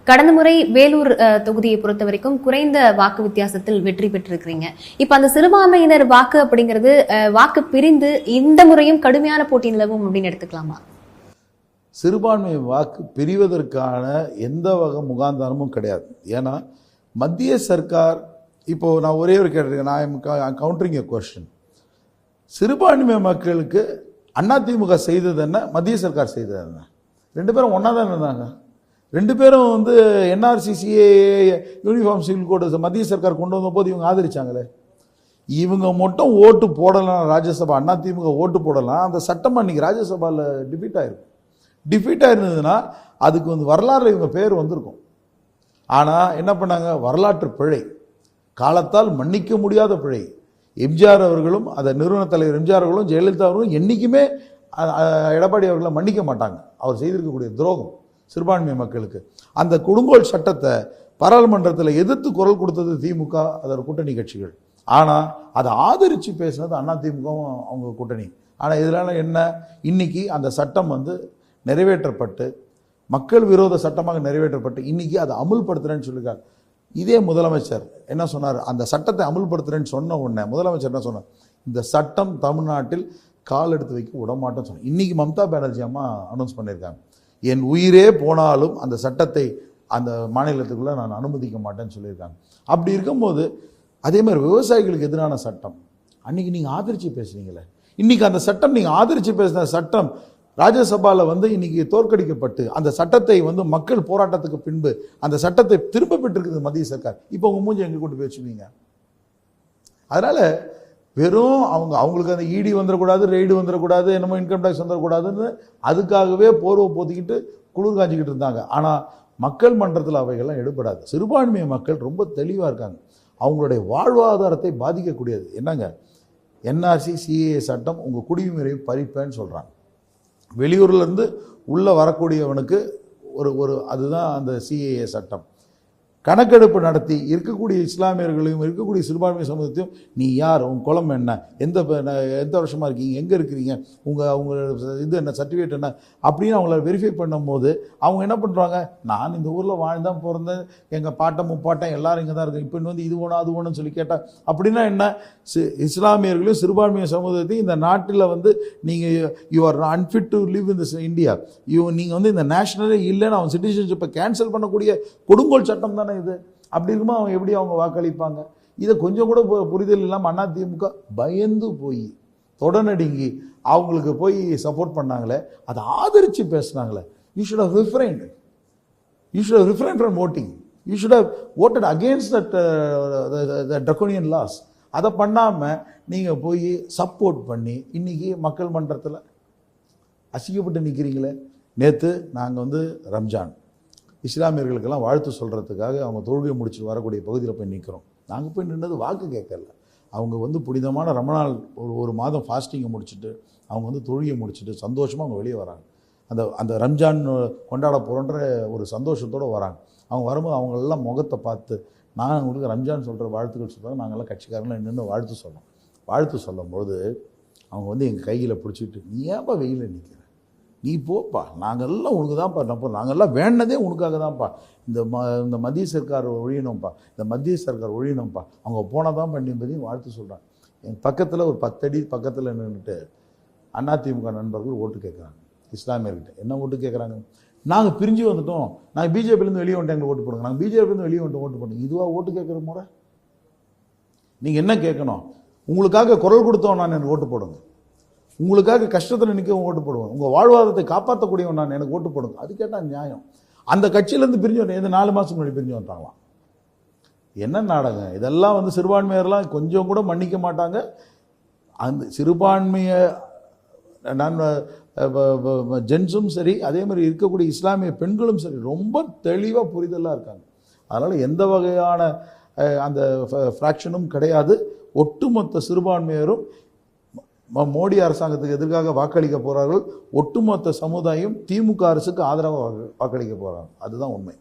கடந்த முறை வேலூர் தொகுதியை பொறுத்த வரைக்கும் குறைந்த வாக்கு வித்தியாசத்தில் வெற்றி பெற்றிருக்கிறீங்க. இப்ப அந்த சிறுபான்மையினர் வாக்கு அப்படிங்கிறது வாக்கு பிரிந்து இந்த முறையும் கடுமையான போட்டி நிலவும் அப்படின்னு எடுத்துக்கலாமா? சிறுபான்மை வாக்கு பிரிவதற்கான எந்த வகை முகாந்தாரமும் கிடையாது. ஏன்னா மத்திய சர்க்கார், இப்போ நான் ஒரே ஒரு கேட்டிருக்கேன், நான் கவுண்டரிங் எ கொஸ்டின். சிறுபான்மை மக்களுக்கு அதிமுக செய்தது என்ன, மத்திய சர்க்கார் செய்தது என்ன? ரெண்டு பேரும் ஒன்றா தான் இருந்தாங்க. ரெண்டு பேரும் வந்து என்ஆர்சிசிஏ யூனிஃபார்ம் சிவில் கோடு மத்திய சர்க்கார் கொண்டு வந்த போது இவங்க ஆதரிச்சாங்களே. இவங்க மட்டும் ஓட்டு போடலாம், ராஜ்யசபா அதிமுக ஓட்டு போடலாம், அந்த சட்டம் அன்னைக்கு ராஜ்யசபாவில் டிஃபீட் ஆயிருக்கும். டிஃபீட் ஆயிருந்ததுன்னா அதுக்கு வந்து வரலாறுல இவங்க பேர் வந்திருக்கும். ஆனால் என்ன பண்ணாங்க, வரலாற்று பிழை, காலத்தால் மன்னிக்க முடியாத பிழை. எம்ஜிஆர் அவர்களும் அதை நிறுவன தலைவர் எம்ஜிஆர் அவர்களும் ஜெயலலிதா அவர்களும் என்றைக்குமே எடப்பாடி அவர்களை மன்னிக்க மாட்டாங்க. அவர் செய்திருக்கக்கூடிய துரோகம் சிறுபான்மை மக்களுக்கு. அந்த கொடுங்கோல் சட்டத்தை பாராளுமன்றத்தில் எதிர்த்து குரல் கொடுத்தது திமுக, அதோட கூட்டணி கட்சிகள். ஆனால் அதை ஆதரித்து பேசினது அதிமுகவும் அவங்க கூட்டணி. ஆனால் இதனால என்ன, இன்னைக்கு அந்த சட்டம் வந்து நிறைவேற்றப்பட்டு மக்கள் விரோத சட்டமாக நிறைவேற்றப்பட்டு இன்னைக்கு அதை அமுல்படுத்துறேன்னு சொல்லியிருக்காங்க. இதே முதலமைச்சர் என்ன சொன்னார், அந்த சட்டத்தை அமுல்படுத்துறேன்னு சொன்ன உடனே முதலமைச்சர் என்ன சொன்னார், இந்த சட்டம் தமிழ்நாட்டில் கால் எடுத்து வைக்க விடமாட்டேன்னு சொன்னார். இன்னைக்கு மம்தா பானர்ஜி அம்மா அனௌன்ஸ் பண்ணியிருக்காங்க, என் உயிரே போனாலும் அந்த சட்டத்தை அந்த மாநிலத்துக்குள்ளே நான் அனுமதிக்க மாட்டேன்னு சொல்லியிருக்காங்க. அப்படி இருக்கும்போது அதே மாதிரி விவசாயிகளுக்கு எதிரான சட்டம் அன்னைக்கு நீங்கள் ஆதரித்து பேசுனீங்களே, இன்னைக்கு அந்த சட்டம் நீங்கள் ஆதரித்து பேசின சட்டம் ராஜ்யசபாவில் வந்து இன்னைக்கு தோற்கடிக்கப்பட்டு அந்த சட்டத்தை வந்து மக்கள் போராட்டத்துக்கு பின்பு அந்த சட்டத்தை திரும்ப பெற்றிருக்குது மத்திய சர்க்கார். இப்போ உங்கள் மூஞ்சி எங்கே கூட்டு போய் வச்சுருவீங்க? அதனால வெறும் அவங்களுக்கு அந்த இடி வந்துடக்கூடாது, ரெய்டு வந்துடக்கூடாது, என்னமோ இன்கம் டேக்ஸ் வந்துடக்கூடாதுன்னு அதுக்காகவே போர்வை போத்திக்கிட்டு குளிர் காஞ்சிக்கிட்டு இருந்தாங்க. ஆனால் மக்கள் மன்றத்தில் அவைகள்லாம் எடுபடாது. சிறுபான்மை மக்கள் ரொம்ப தெளிவாக இருக்காங்க. அவங்களுடைய வாழ்வாதாரத்தை பாதிக்கக்கூடியது என்னங்க, என்ஆர்சி சிஏஏ சட்டம் உங்கள் குடியுரிமையை பறிப்பேன்னு சொல்கிறாங்க. வெளியூர்லேருந்து உள்ளே வரக்கூடியவனுக்கு ஒரு அதுதான் அந்த சிஏஏ சட்டம். கணக்கெடுப்பு நடத்தி இருக்கக்கூடிய இஸ்லாமியர்களையும் இருக்கக்கூடிய சிறுபான்மை சமூகத்தையும், நீ யார், உங்கள் குலம் என்ன, எந்த வருஷமாக இருக்கீங்க, எங்கே இருக்கிறீங்க, அவங்க இது என்ன, சர்டிஃபிகேட் என்ன அப்படின்னு அவங்கள வெரிஃபை பண்ணும்போது அவங்க என்ன பண்ணுறாங்க, நான் இந்த ஊரில் வாழ்ந்தான் பிறந்தேன், எங்கள் பாட்டம் முப்பாட்டம் எல்லாரும் இங்கே தான் இருக்கு, இப்போ வந்து இது வேணும் அது வேணும்னு சொல்லி கேட்டால் அப்படின்னா என்ன, இஸ்லாமியர்களையும் சிறுபான்மை சமூகத்தையும் இந்த நாட்டில் வந்து நீங்கள் you are unfit to live in this India, நீங்கள் வந்து இந்த நேஷனலே இல்லைன்னு அவன் சிட்டிசன்ஷிப்பை கேன்சல் பண்ணக்கூடிய கொடுங்கோல் சட்டம் தானே இது. அப்படி இருக்கும்போது அவங்க எப்படி அவங்க வாக்களிப்பாங்க? இதை கொஞ்சம் கூட புரிதல் இல்லாமல் அதிமுக பயந்து போய் தொடநடுங்கி அவங்களுக்கு போய் சப்போர்ட் பண்ணாங்களே, அதை ஆதரித்து பேசினாங்களே. You should have refrained, you should have refrained from voting, you should have voted against that draconian laws. அதை பண்ணாமல் நீங்கள் போய் சப்போர்ட் பண்ணி இன்னைக்கு மக்கள் மன்றத்தில் அசிங்கப்பட்டு நிற்கிறீங்களே. நேற்று நாங்கள் வந்து ரம்ஜான் இஸ்லாமியர்களுக்கெல்லாம் வாழ்த்து சொல்கிறதுக்காக அவங்க தொழுகை முடிச்சுட்டு வரக்கூடிய பகுதியில் போய் நிற்கிறோம். நாங்கள் போய் நின்றது வாக்கு கேட்கல. அவங்க வந்து புனிதமான ரமணால் ஒரு மாதம் ஃபாஸ்டிங்கை முடிச்சுட்டு அவங்க வந்து தொழுகை முடிச்சுட்டு சந்தோஷமாக அவங்க வெளியே வராங்க. அந்த ரம்ஜான் கொண்டாட போகிறோன்ற ஒரு சந்தோஷத்தோடு வராங்க. அவங்க வரும்போது அவங்களெல்லாம் முகத்தை பார்த்து, நான் உங்களுக்கு ரம்ஜான் சொல்கிற வாழ்த்துக்கள் சொல்கிறாங்க, நாங்கள்லாம் கட்சிக்காரங்களாம் நின்று வாழ்த்து சொல்கிறோம். வாழ்த்து சொல்லும்போது அவங்க வந்து எங்கள் கையில் பிடிச்சிட்டு, நீ ஏன்பா வெயிலில் நிற்கிற, நீ போப்பா, நாங்கள்லாம் உனக்கு தான்ப்பா, நாங்கள்லாம் வேண்டதே உனக்காக தான்ப்பா, இந்த மத்திய சர்க்கார் ஒழியணும்ப்பா, இந்த மத்திய சர்க்கார் ஒழியணும்ப்பா, அவங்க போனதான் பண்ணி என்பதையும் வாழ்த்து சொல்கிறாங்க. என் பக்கத்தில் ஒரு 10 அடி பக்கத்தில் நின்றுட்டு அதிமுக நண்பர்கள் ஓட்டு கேட்குறாங்க. இஸ்லாமியர்கிட்ட என்ன ஓட்டு கேட்குறாங்க, நாங்கள் பிரிஞ்சு வந்துட்டோம், நாங்கள் பிஜேபியிலேருந்து வெளியே வந்துட்டு எங்களை ஓட்டு போடுங்க, நாங்கள் பிஜேபியிலேருந்து வெளியே வந்துட்டு ஓட்டு போடுங்க. இதுவாக ஓட்டு கேட்குற முறை? நீங்கள் என்ன கேட்கணும், உங்களுக்காக குரல் கொடுத்தோம் நான் எனக்கு ஓட்டு போடுங்க, உங்களுக்காக கஷ்டத்தில் நிற்கவும் ஓட்டு போடுவோம், உங்கள் வாழ்வாதாரத்தை காப்பாற்றக்கூடியவன் நான் எனக்கு ஓட்டு போடுங்க. அது கேட்டால் நியாயம். அந்த கட்சியிலேருந்து பிரிஞ்சு வந்தேன், இந்த 4 மாதம் முன்னாடி பிரிஞ்சு வந்துட்டாங்களாம். என்ன நாடகம் இதெல்லாம்? வந்து சிறுபான்மையர்லாம் கொஞ்சம் கூட மன்னிக்க மாட்டாங்க. அந்த சிறுபான்மையை நான் ஜென்ஸும் சரி, அதே மாதிரி இருக்கக்கூடிய இஸ்லாமிய பெண்களும் சரி ரொம்ப தெளிவாக புரிதலாக இருக்காங்க. அதனால் எந்த வகையான அந்த ஃப்ராக்ஷனும் கிடையாது. ஒட்டுமொத்த சிறுபான்மையரும் மோடி அரசாங்கத்துக்கு எதிர்க்காக வாக்களிக்க போகிறார்கள். ஒட்டுமொத்த சமுதாயம் திமுக அரசுக்கு ஆதரவாக வாக்களிக்க போகிறாங்க. அதுதான் உண்மை.